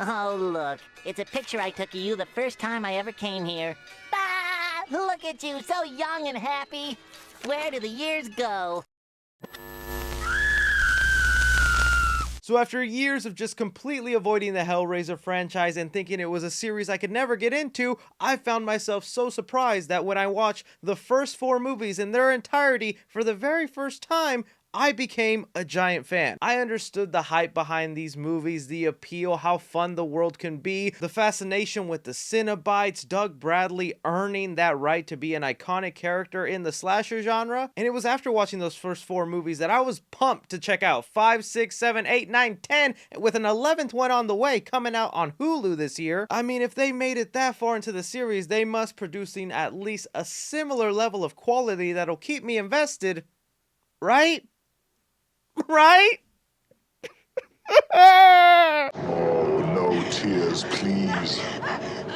Oh, look. It's a picture I took of you the first time I ever came here. Ah! Look at you, so young and happy. Where do the years go? So after years of just completely avoiding the Hellraiser franchise and thinking it was a series I could never get into, I found myself so surprised that when I watched the first 4 movies in their entirety for the very first time, I became a giant fan. I understood the hype behind these movies, the appeal, how fun the world can be, the fascination with the Cenobites, Doug Bradley earning that right to be an iconic character in the slasher genre. And it was after watching those first 4 movies that I was pumped to check out 5, 6, 7, 8, 9, 10, with an 11th one on the way coming out on Hulu this year. I mean, if they made it that far into the series, they must producing at least a similar level of quality that'll keep me invested, right? Right? Oh, no tears, please.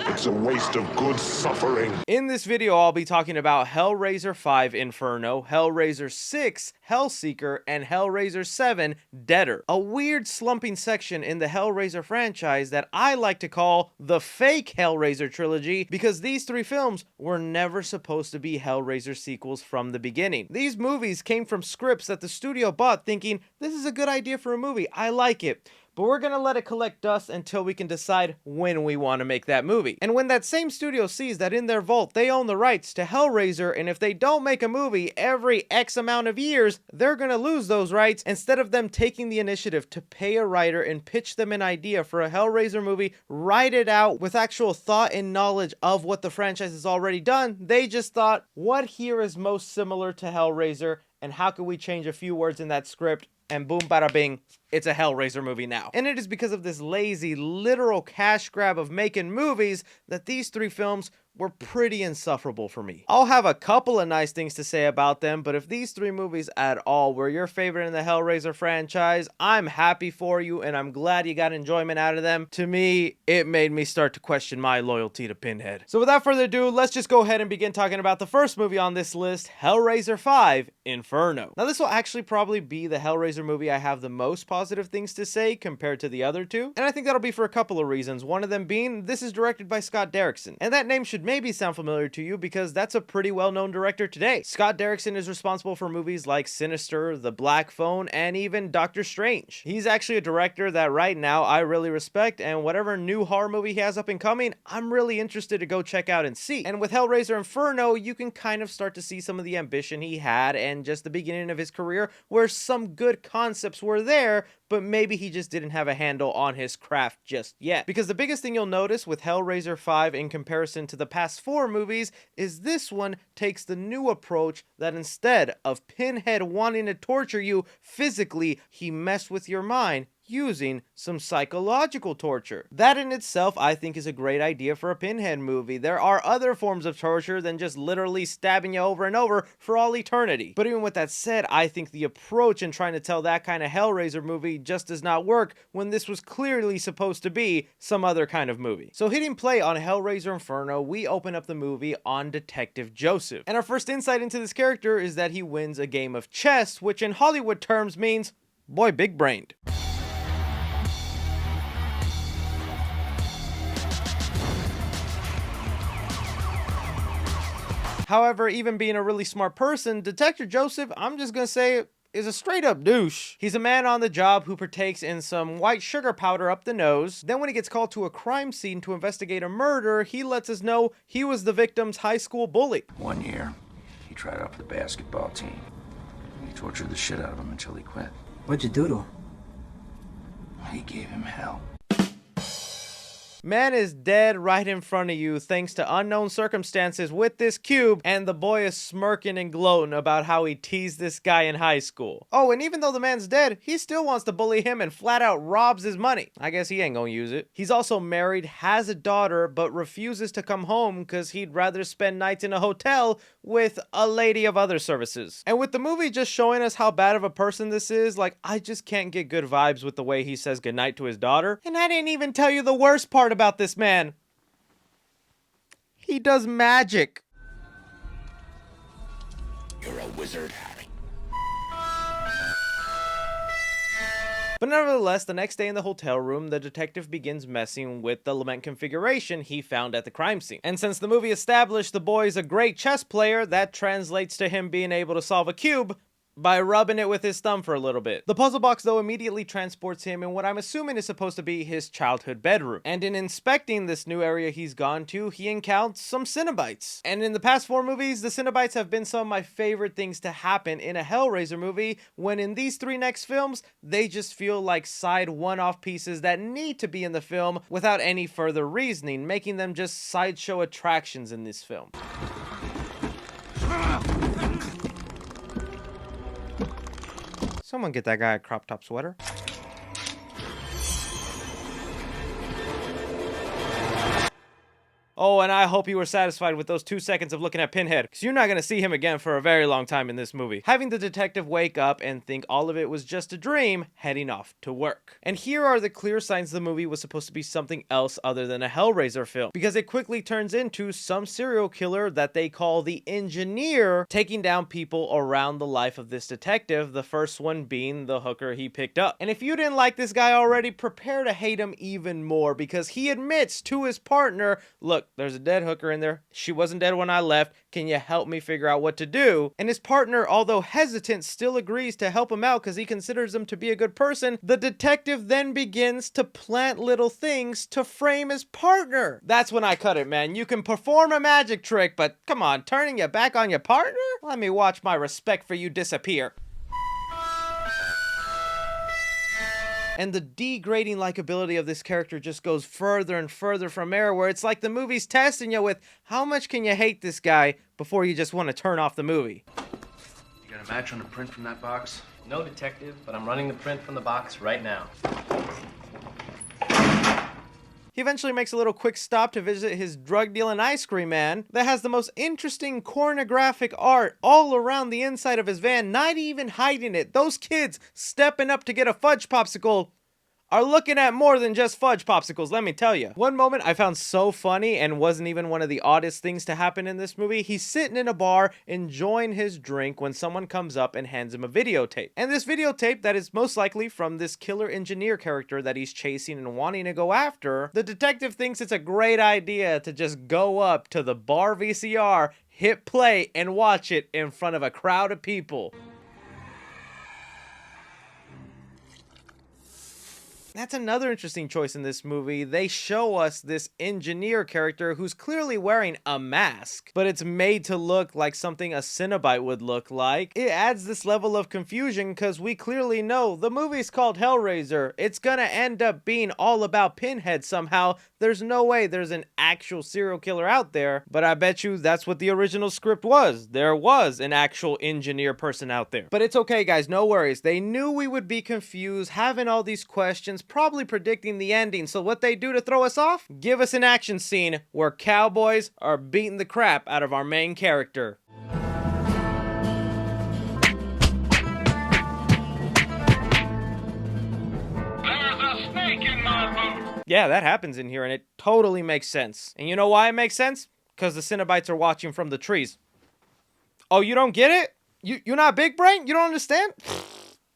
It's a waste of good suffering. In this video, I'll be talking about Hellraiser 5 Inferno, Hellraiser 6 Hellseeker, and Hellraiser 7 Deader. A weird slumping section in the Hellraiser franchise that I like to call the fake Hellraiser trilogy, because these 3 films were never supposed to be Hellraiser sequels from the beginning. These movies came from scripts that the studio bought thinking, this is a good idea for a movie, I like it. But we're gonna let it collect dust until we can decide when we want to make that movie. And when that same studio sees that in their vault they own the rights to Hellraiser, and if they don't make a movie every X amount of years, they're gonna lose those rights, instead of them taking the initiative to pay a writer and pitch them an idea for a Hellraiser movie, write it out with actual thought and knowledge of what the franchise has already done, they just thought, what here is most similar to Hellraiser, and how can we change a few words in that script? And boom, bada bing, it's a Hellraiser movie now. And it is because of this lazy, literal cash grab of making movies that these 3 films were pretty insufferable for me. I'll have a couple of nice things to say about them, but if these 3 movies at all were your favorite in the Hellraiser franchise, I'm happy for you and I'm glad you got enjoyment out of them. To me, it made me start to question my loyalty to Pinhead. So without further ado, let's just go ahead and begin talking about the first movie on this list, Hellraiser 5 Inferno. Now this will actually probably be the Hellraiser movie I have the most positive things to say compared to the other 2, and I think that'll be for a couple of reasons. One of them being, this is directed by Scott Derrickson, and that name should maybe sound familiar to you because that's a pretty well-known director today. Scott Derrickson is responsible for movies like Sinister, The Black Phone, and even Doctor Strange. He's actually a director that right now I really respect, and whatever new horror movie he has up and coming, I'm really interested to go check out and see. And with Hellraiser Inferno, you can kind of start to see some of the ambition he had and just the beginning of his career, where some good concepts were there, but maybe he just didn't have a handle on his craft just yet. Because the biggest thing you'll notice with Hellraiser 5 in comparison to the past 4 movies is this one takes the new approach that instead of Pinhead wanting to torture you physically, he messed with your mind using some psychological torture. That in itself, I think, is a great idea for a Pinhead movie. There are other forms of torture than just literally stabbing you over and over for all eternity. But even with that said, I think the approach in trying to tell that kind of Hellraiser movie just does not work when this was clearly supposed to be some other kind of movie. So hitting play on Hellraiser Inferno, we open up the movie on Detective Joseph. And our first insight into this character is that he wins a game of chess, which in Hollywood terms means, boy, big-brained. However, even being a really smart person, Detective Joseph, I'm just gonna say, is a straight up douche. He's a man on the job who partakes in some white sugar powder up the nose. Then when he gets called to a crime scene to investigate a murder, he lets us know he was the victim's high school bully. One year, he tried out for the basketball team. He tortured the shit out of him until he quit. What'd you do to him? He gave him hell. Man is dead right in front of you thanks to unknown circumstances with this cube, and the boy is smirking and gloating about how he teased this guy in high school. Oh, and even though the man's dead, he still wants to bully him and flat out robs his money. I guess he ain't gonna use it. He's also married, has a daughter, but refuses to come home because he'd rather spend nights in a hotel with a lady of other services. And with the movie just showing us how bad of a person this is, like, I just can't get good vibes with the way he says goodnight to his daughter. And I didn't even tell you the worst part about this man. He does magic. You're a wizard, Harry. But nevertheless, the next day in the hotel room, the detective begins messing with the lament configuration he found at the crime scene. And since the movie established the boy's a great chess player, that translates to him being able to solve a cube by rubbing it with his thumb for a little bit. The puzzle box, though, immediately transports him in what I'm assuming is supposed to be his childhood bedroom. And in inspecting this new area he's gone to, he encounters some Cenobites. And in the past 4 movies, the Cenobites have been some of my favorite things to happen in a Hellraiser movie, when in these 3 next films, they just feel like side one-off pieces that need to be in the film without any further reasoning, making them just sideshow attractions in this film. Someone get that guy a crop top sweater. Oh, and I hope you were satisfied with those 2 seconds of looking at Pinhead, because you're not going to see him again for a very long time in this movie. Having the detective wake up and think all of it was just a dream, heading off to work. And here are the clear signs the movie was supposed to be something else other than a Hellraiser film, because it quickly turns into some serial killer that they call the Engineer, taking down people around the life of this detective, the first one being the hooker he picked up. And if you didn't like this guy already, prepare to hate him even more, because he admits to his partner, look, there's a dead hooker in there. She wasn't dead when I left. Can you help me figure out what to do? And his partner, although hesitant, still agrees to help him out because he considers him to be a good person. The detective then begins to plant little things to frame his partner. That's when I cut it, man. You can perform a magic trick, but come on, turning your back on your partner? Let me watch my respect for you disappear. And the degrading likability of this character just goes further and further from error, where it's like the movie's testing you with how much can you hate this guy before you just want to turn off the movie. You got a match on the print from that box? No, detective, but I'm running the print from the box right now. He eventually makes a little quick stop to visit his drug-dealing ice cream man that has the most interesting pornographic art all around the inside of his van, not even hiding it. Those kids stepping up to get a fudge popsicle are looking at more than just fudge popsicles, let me tell you. One moment I found so funny and wasn't even one of the oddest things to happen in this movie. He's sitting in a bar enjoying his drink when someone comes up and hands him a videotape. And this videotape that is most likely from this killer engineer character that he's chasing and wanting to go after, the detective thinks it's a great idea to just go up to the bar VCR, hit play, and watch it in front of a crowd of people. That's another interesting choice in this movie. They show us this engineer character who's clearly wearing a mask, but it's made to look like something a Cenobite would look like. It adds this level of confusion because we clearly know the movie's called Hellraiser. It's gonna end up being all about Pinhead somehow. There's no way there's an actual serial killer out there, but I bet you that's what the original script was. There was an actual engineer person out there. But it's okay, guys, no worries. They knew we would be confused, having all these questions, probably predicting the ending. So what they do to throw us off? Give us an action scene where cowboys are beating the crap out of our main character. There's a snake in my boot. Yeah, that happens in here, and it totally makes sense. And you know why it makes sense? Because the Cenobites are watching from the trees. Oh, you don't get it? You're not big brain? You don't understand?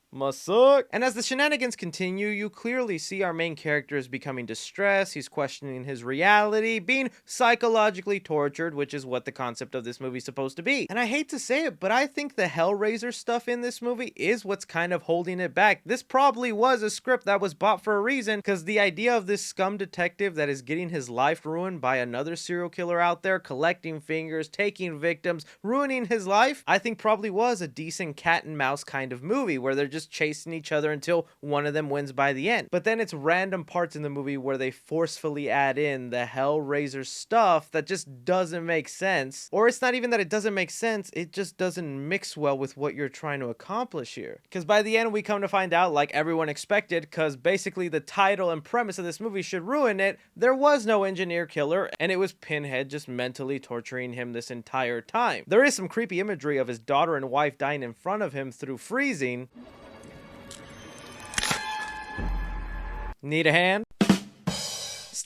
Must suck. And as the shenanigans continue, you clearly see our main character is becoming distressed. He's questioning his reality, being psychologically tortured, which is what the concept of this movie is supposed to be. And I hate to say it, but I think the Hellraiser stuff in this movie is what's kind of holding it back. This probably was a script that was bought for a reason, because the idea of this scum detective that is getting his life ruined by another serial killer out there, collecting fingers, taking victims, ruining his life, I think probably was a decent cat and mouse kind of movie where they're just chasing each other until one of them wins by the end. But then it's random parts in the movie where they forcefully add in the Hellraiser stuff that just doesn't make sense. Or it's not even that it doesn't make sense, it just doesn't mix well with what you're trying to accomplish here. Because by the end we come to find out, like everyone expected, because basically the title and premise of this movie should ruin it, there was no engineer killer, and it was Pinhead just mentally torturing him this entire time. There is some creepy imagery of his daughter and wife dying in front of him through freezing. Need a hand?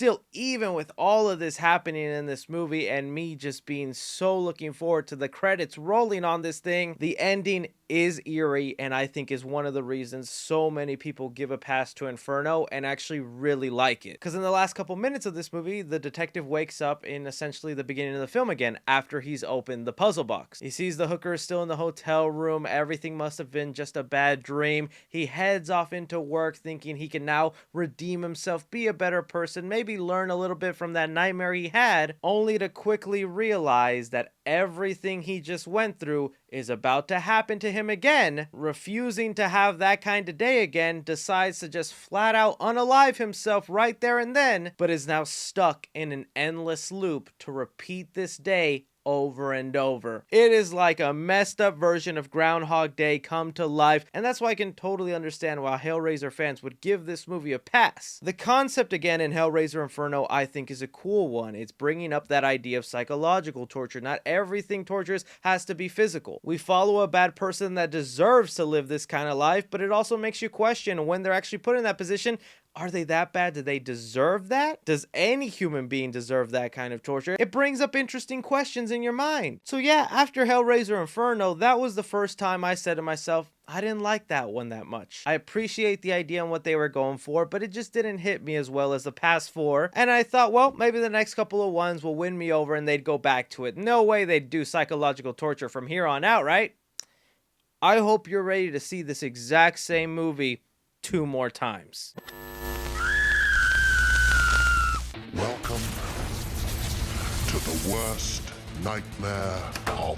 Still, even with all of this happening in this movie and me just being so looking forward to the credits rolling on this thing, the ending is eerie, and I think is one of the reasons so many people give a pass to Inferno and actually really like it. Because in the last couple minutes of this movie, the detective wakes up in essentially the beginning of the film again after he's opened the puzzle box. He sees the hooker still in the hotel room. Everything must have been just a bad dream. He heads off into work thinking he can now redeem himself, be a better person, maybe learn a little bit from that nightmare he had, only to quickly realize that everything he just went through is about to happen to him again. Refusing to have that kind of day again, decides to just flat out unalive himself right there and then, but is now stuck in an endless loop to repeat this day over and over. It is like a messed up version of Groundhog Day come to life, and that's why I can totally understand why Hellraiser fans would give this movie a pass. The concept again in Hellraiser Inferno I think is a cool one. It's bringing up that idea of psychological torture. Not everything torturous has to be physical. We follow a bad person that deserves to live this kind of life, but it also makes you question when they're actually put in that position. Are they that bad? Do they deserve that? Does any human being deserve that kind of torture? It brings up interesting questions in your mind. So yeah, after Hellraiser Inferno, that was the first time I said to myself, I didn't like that one that much. I appreciate the idea and what they were going for, but it just didn't hit me as well as the past four. And I thought, well, maybe the next couple of ones will win me over and they'd go back to it. No way they'd do psychological torture from here on out, right? I hope you're ready to see this exact same movie 2 more times. Welcome to the worst nightmare of all.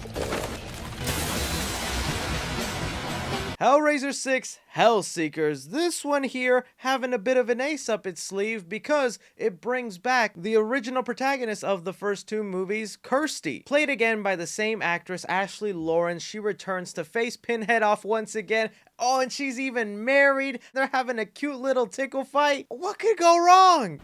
Hellraiser 6 Hellseekers. This one here having a bit of an ace up its sleeve because it brings back the original protagonist of the first 2 movies, Kirsty. Played again by the same actress, Ashley Lawrence. She returns to face Pinhead off once again. Oh, and she's even married. They're having a cute little tickle fight. What could go wrong?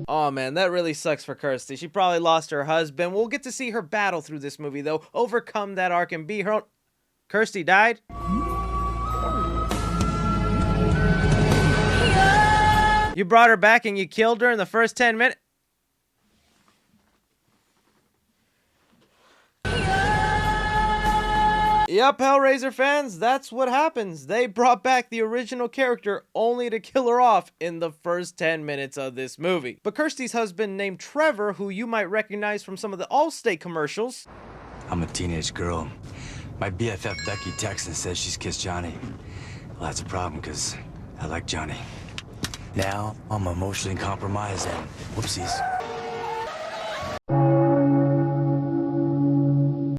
Oh man, that really sucks for Kirsty. She probably lost her husband. We'll get to see her battle through this movie though, overcome that arc and be her own... Kirsty died? You brought her back and you killed her in the first 10 minutes? Yep, Hellraiser fans, that's what happens. They brought back the original character only to kill her off in the first 10 minutes of this movie. But Kirsty's husband named Trevor, who you might recognize from some of the Allstate commercials. I'm a teenage girl. My BFF Becky texts and says she's kissed Johnny. Well, that's a problem because I like Johnny. Now I'm emotionally compromised and whoopsies.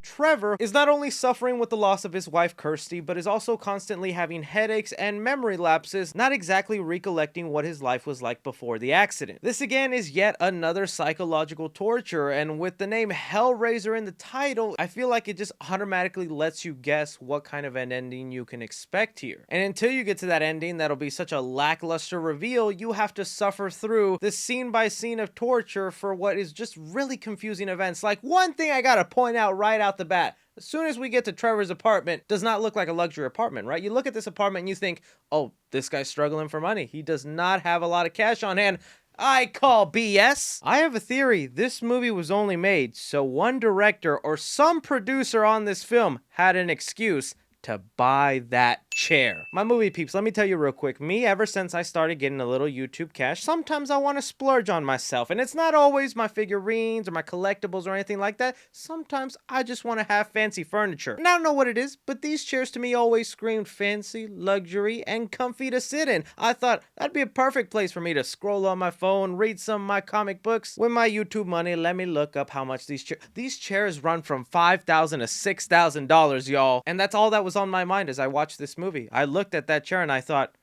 Trevor is not only suffering with the loss of his wife Kirsty, but is also constantly having headaches and memory lapses, not exactly recollecting what his life was like before the accident. This again is yet another psychological torture, and with the name Hellraiser in the title, I feel like it just automatically lets you guess what kind of an ending you can expect here. And until you get to that ending that'll be such a lackluster reveal, you have to suffer through this scene by scene of torture for what is just really confusing events. Like, one thing I gotta point out right out the bat. As soon as we get to Trevor's apartment, does not look like a luxury apartment, right? You look at this apartment and you think, oh, this guy's struggling for money. He does not have a lot of cash on hand. I call BS. I have a theory. This movie was only made so one director or some producer on this film had an excuse to buy that chair. My movie peeps, let me tell you real quick. Me, ever since I started getting a little YouTube cash, sometimes I want to splurge on myself. And it's not always my figurines or my collectibles or anything like that. Sometimes I just want to have fancy furniture. And I don't know what it is, but these chairs to me always screamed fancy, luxury, and comfy to sit in. I thought that'd be a perfect place for me to scroll on my phone, read some of my comic books. With my YouTube money, let me look up how much these chairs run from $5,000 to $6,000, y'all. And that's all that was on my mind as I watched this movie. I looked at that chair and I thought,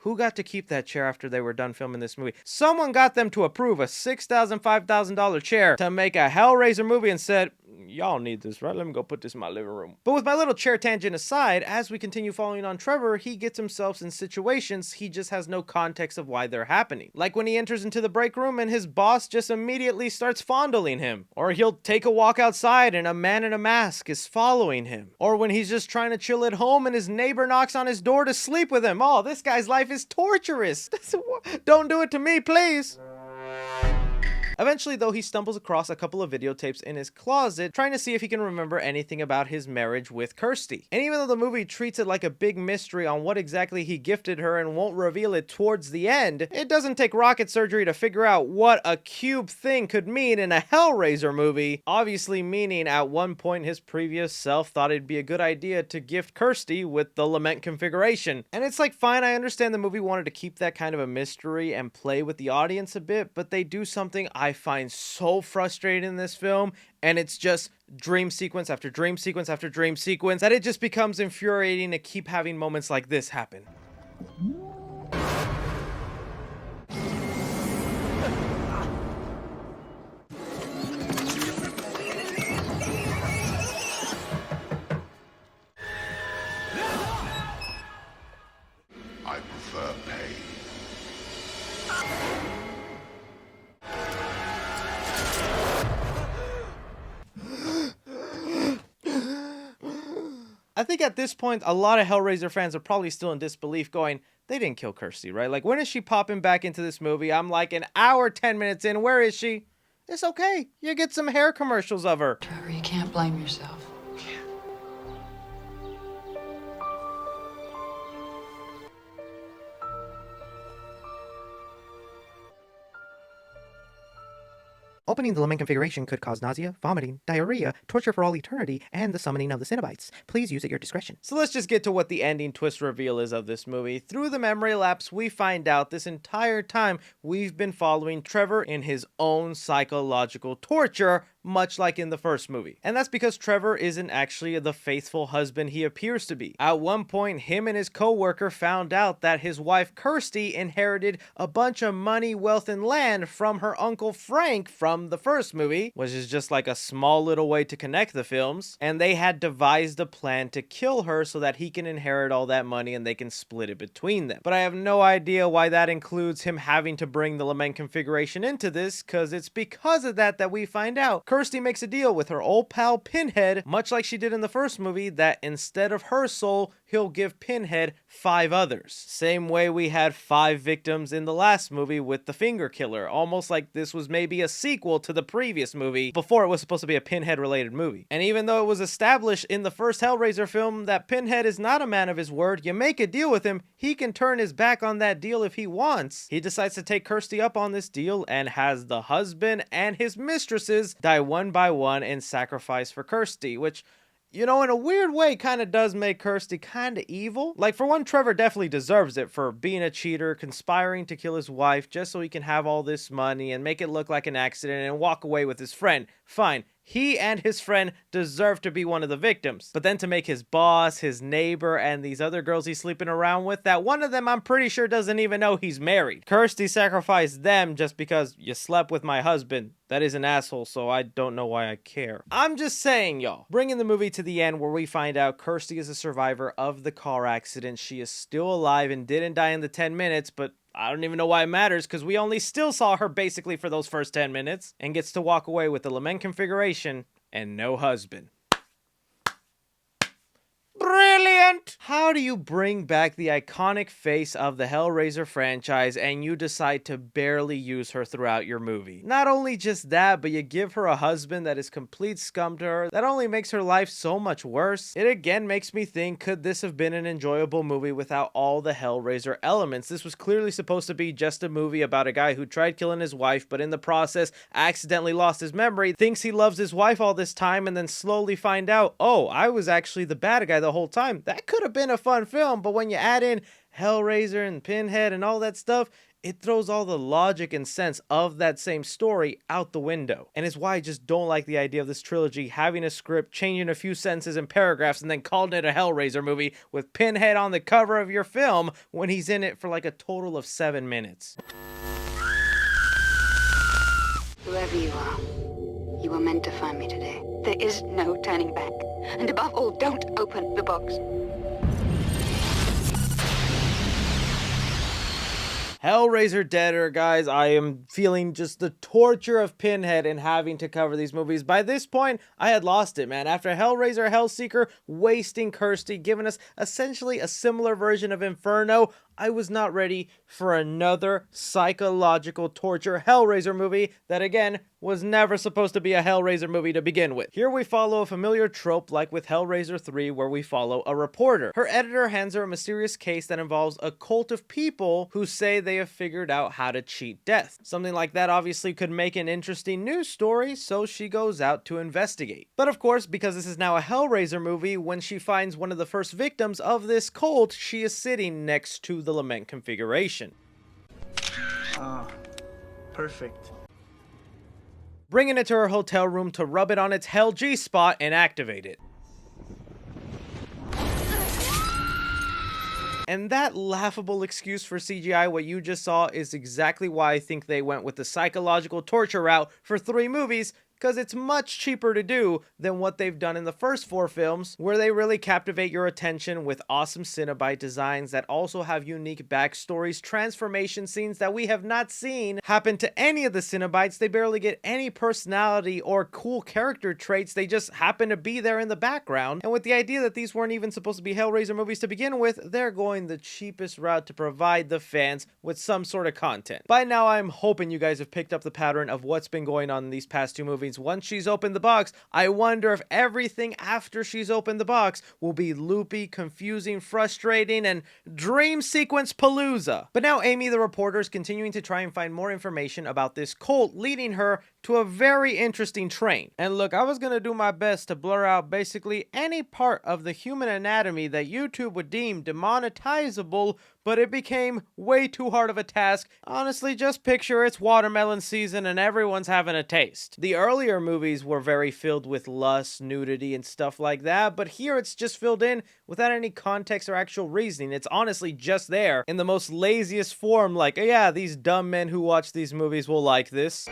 who got to keep that chair after they were done filming this movie? Someone got them to approve a $6,000, $5,000 chair to make a Hellraiser movie and said, y'all need this, right? Let me go put this in my living room. But with my little chair tangent aside, as we continue following on Trevor, he gets himself in situations he just has no context of why they're happening. Like when he enters into the break room and his boss just immediately starts fondling him. Or he'll take a walk outside and a man in a mask is following him. Or when he's just trying to chill at home and his neighbor knocks on his door to sleep with him. Oh, this guy's life is torturous. Don't do it to me, please. Eventually, though, he stumbles across a couple of videotapes in his closet, trying to see if he can remember anything about his marriage with Kirsty. And even though the movie treats it like a big mystery on what exactly he gifted her and won't reveal it towards the end, it doesn't take rocket surgery to figure out what a cube thing could mean in a Hellraiser movie, obviously meaning at one point his previous self thought it'd be a good idea to gift Kirsty with the lament configuration. And it's like, fine, I understand the movie wanted to keep that kind of a mystery and play with the audience a bit, but they do something I find so frustrating in this film, and it's just dream sequence after dream sequence after dream sequence that it just becomes infuriating to keep having moments like this happen. I prefer pain. I think at this point, a lot of Hellraiser fans are probably still in disbelief going, they didn't kill Kirsty, right? Like, when is she popping back into this movie? I'm like an hour, 10 minutes in. Where is she? It's okay. You get some hair commercials of her. Trevor, you can't blame yourself. Opening the lemon configuration could cause nausea, vomiting, diarrhea, torture for all eternity, and the summoning of the Cenobites. Please use at your discretion. So let's just get to what the ending twist reveal is of this movie. Through the memory lapse, we find out this entire time we've been following Trevor in his own psychological torture, much like in the first movie. And that's because Trevor isn't actually the faithful husband he appears to be. At one point, him and his co-worker found out that his wife Kirsty inherited a bunch of money, wealth, and land from her uncle Frank from the first movie, which is just like a small little way to connect the films, and they had devised a plan to kill her so that he can inherit all that money and they can split it between them. But I have no idea why that includes him having to bring the lament configuration into this, because it's because of that that we find out Kirsty makes a deal with her old pal Pinhead, much like she did in the first movie, that instead of her soul, he'll give Pinhead 5 others. Same way we had 5 victims in the last movie with the Finger Killer, almost like this was maybe a sequel to the previous movie before it was supposed to be a Pinhead related movie. And even though it was established in the first Hellraiser film that Pinhead is not a man of his word, you make a deal with him, he can turn his back on that deal if he wants. He decides to take Kirsty up on this deal and has the husband and his mistresses die one by one in sacrifice for Kirsty, which, you know, in a weird way, kind of does make Kirsty kind of evil. Like, for one, Trevor definitely deserves it for being a cheater, conspiring to kill his wife just so he can have all this money and make it look like an accident and walk away with his friend. Fine. He and his friend deserve to be one of the victims. But then to make his boss, his neighbor, and these other girls he's sleeping around with, that one of them I'm pretty sure doesn't even know he's married. Kirsty sacrificed them just because you slept with my husband. That is an asshole, so I don't know why I care. I'm just saying, y'all. Bringing the movie to the end where we find out Kirsty is a survivor of the car accident. She is still alive and didn't die in the 10 minutes, but I don't even know why it matters, because we only still saw her basically for those first 10 minutes, and gets to walk away with the lament configuration and no husband. Brilliant! How do you bring back the iconic face of the Hellraiser franchise and you decide to barely use her throughout your movie? Not only just that, but you give her a husband that is complete scum to her, that only makes her life so much worse. It again makes me think, could this have been an enjoyable movie without all the Hellraiser elements? This was clearly supposed to be just a movie about a guy who tried killing his wife, but in the process accidentally lost his memory, thinks he loves his wife all this time, and then slowly find out, oh, I was actually the bad guy the whole time. That could have been a fun film, but when you add in Hellraiser and Pinhead and all that stuff, it throws all the logic and sense of that same story out the window. And it's why I just don't like the idea of this trilogy having a script, changing a few sentences and paragraphs, and then calling it a Hellraiser movie with Pinhead on the cover of your film when he's in it for like a total of 7 minutes. Whoever you are, you were meant to find me today. There is no turning back. And above all, don't open the box. Hellraiser Deader, guys, I am feeling just the torture of Pinhead in having to cover these movies. By this point, I had lost it, man. After Hellraiser Hellseeker wasting Kirsty, giving us essentially a similar version of Inferno, I was not ready for another psychological torture Hellraiser movie that, again, was never supposed to be a Hellraiser movie to begin with. Here we follow a familiar trope like with Hellraiser 3, where we follow a reporter. Her editor hands her a mysterious case that involves a cult of people who say they have figured out how to cheat death. Something like that obviously could make an interesting news story, so she goes out to investigate. But of course, because this is now a Hellraiser movie, when she finds one of the first victims of this cult, she is sitting next to the lament configuration. Ah, perfect. Bringing it to her hotel room to rub it on its Hell G spot and activate it. And that laughable excuse for CGI, what you just saw, is exactly why I think they went with the psychological torture route for 3 movies, because it's much cheaper to do than what they've done in the first 4 films, where they really captivate your attention with awesome Cenobite designs that also have unique backstories, transformation scenes that we have not seen happen to any of the Cenobites. They barely get any personality or cool character traits, they just happen to be there in the background. And with the idea that these weren't even supposed to be Hellraiser movies to begin with, they're going the cheapest route to provide the fans with some sort of content. By now, I'm hoping you guys have picked up the pattern of what's been going on in these past 2 movies. Once she's opened the box, I wonder if everything after she's opened the box will be loopy, confusing, frustrating, and dream sequence palooza. But now Amy the reporter is continuing to try and find more information about this cult, leading her to a very interesting train. And look, I was gonna do my best to blur out basically any part of the human anatomy that YouTube would deem demonetizable, but it became way too hard of a task. Honestly, just picture it's watermelon season and everyone's having a taste. The earlier movies were very filled with lust, nudity, and stuff like that, but here it's just filled in without any context or actual reasoning. It's honestly just there in the most laziest form, like, oh yeah, these dumb men who watch these movies will like this.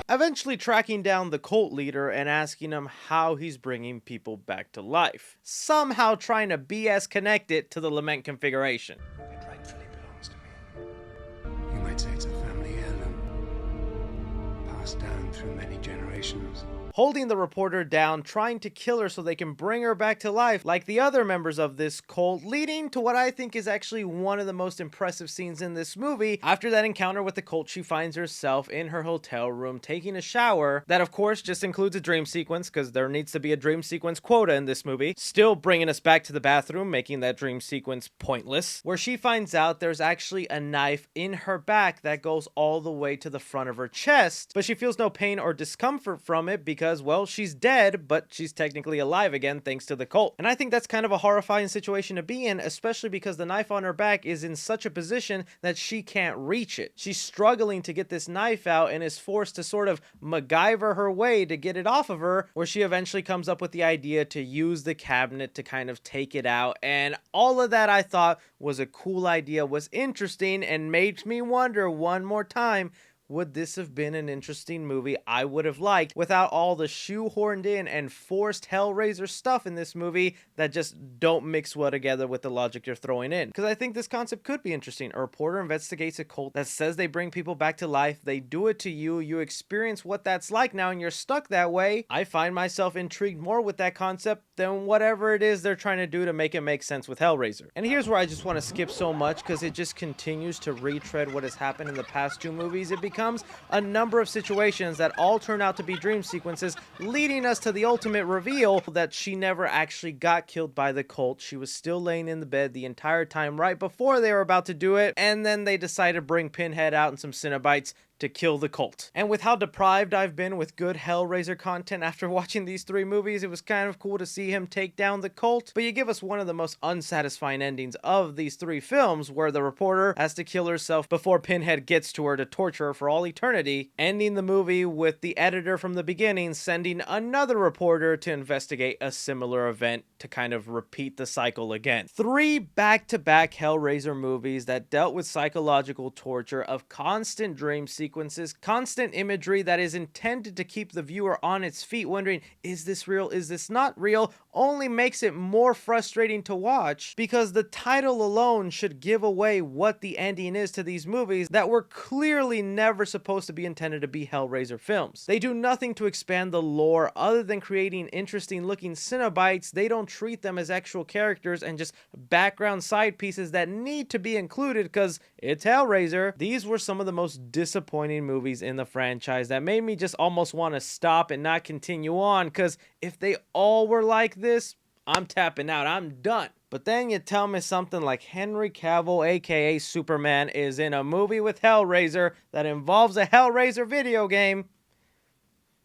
Eventually tracking down the cult leader and asking him how he's bringing people back to life, somehow trying to BS connect it to the lament configuration. It rightfully belongs to me. You might say it's a family heirloom, passed down through many generations. Holding the reporter down, trying to kill her so they can bring her back to life like the other members of this cult, leading to what I think is actually one of the most impressive scenes in this movie. After that encounter with the cult, she finds herself in her hotel room taking a shower. That of course just includes a dream sequence, because there needs to be a dream sequence quota in this movie. Still bringing us back to the bathroom, making that dream sequence pointless, where she finds out there's actually a knife in her back that goes all the way to the front of her chest, but she feels no pain or discomfort from it because, well, she's dead, but she's technically alive again thanks to the cult. And I think that's kind of a horrifying situation to be in, especially because the knife on her back is in such a position that she can't reach it. She's struggling to get this knife out and is forced to sort of MacGyver her way to get it off of her, where she eventually comes up with the idea to use the cabinet to kind of take it out. And all of that I thought was a cool idea, was interesting, and made me wonder one more time, would this have been an interesting movie I would have liked without all the shoehorned in and forced Hellraiser stuff in this movie that just don't mix well together with the logic you're throwing in? Because I think this concept could be interesting. A reporter investigates a cult that says they bring people back to life, they do it to you, you experience what that's like now and you're stuck that way. I find myself intrigued more with that concept than whatever it is they're trying to do to make it make sense with Hellraiser. And here's where I just want to skip so much, because it just continues to retread what has happened in the past 2 movies. It becomes a number of situations that all turn out to be dream sequences, leading us to the ultimate reveal that she never actually got killed by the cult. She was still laying in the bed the entire time right before they were about to do it, and then they decided to bring Pinhead out and some Cenobites to kill the cult. And with how deprived I've been with good Hellraiser content after watching these 3 movies, it was kind of cool to see him take down the cult. But you give us one of the most unsatisfying endings of these 3 films, where the reporter has to kill herself before Pinhead gets to her to torture her for all eternity, ending the movie with the editor from the beginning sending another reporter to investigate a similar event to kind of repeat the cycle again. 3 back-to-back Hellraiser movies that dealt with psychological torture of constant dream sequences sequences, constant imagery that is intended to keep the viewer on its feet wondering, is this real, is this not real, only makes it more frustrating to watch, because the title alone should give away what the ending is to these movies that were clearly never supposed to be intended to be Hellraiser films. They do nothing to expand the lore other than creating interesting looking Cenobites. They don't treat them as actual characters and just background side pieces that need to be included because it's Hellraiser. These were some of the most disappointing movies in the franchise that made me just almost want to stop and not continue on, because if they all were like this, I'm tapping out, I'm done. But then you tell me something like Henry Cavill, aka Superman, is in a movie with Hellraiser that involves a Hellraiser video game.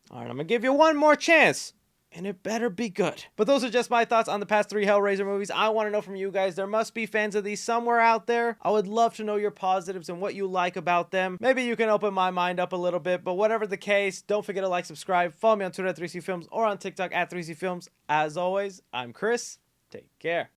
Alright, I'm gonna give you one more chance, and it better be good. But those are just my thoughts on the past 3 Hellraiser movies. I want to know from you guys. There must be fans of these somewhere out there. I would love to know your positives and what you like about them. Maybe you can open my mind up a little bit, but whatever the case, don't forget to like, subscribe, follow me on Twitter at 3C Films or on TikTok at 3C Films. As always, I'm Chris. Take care.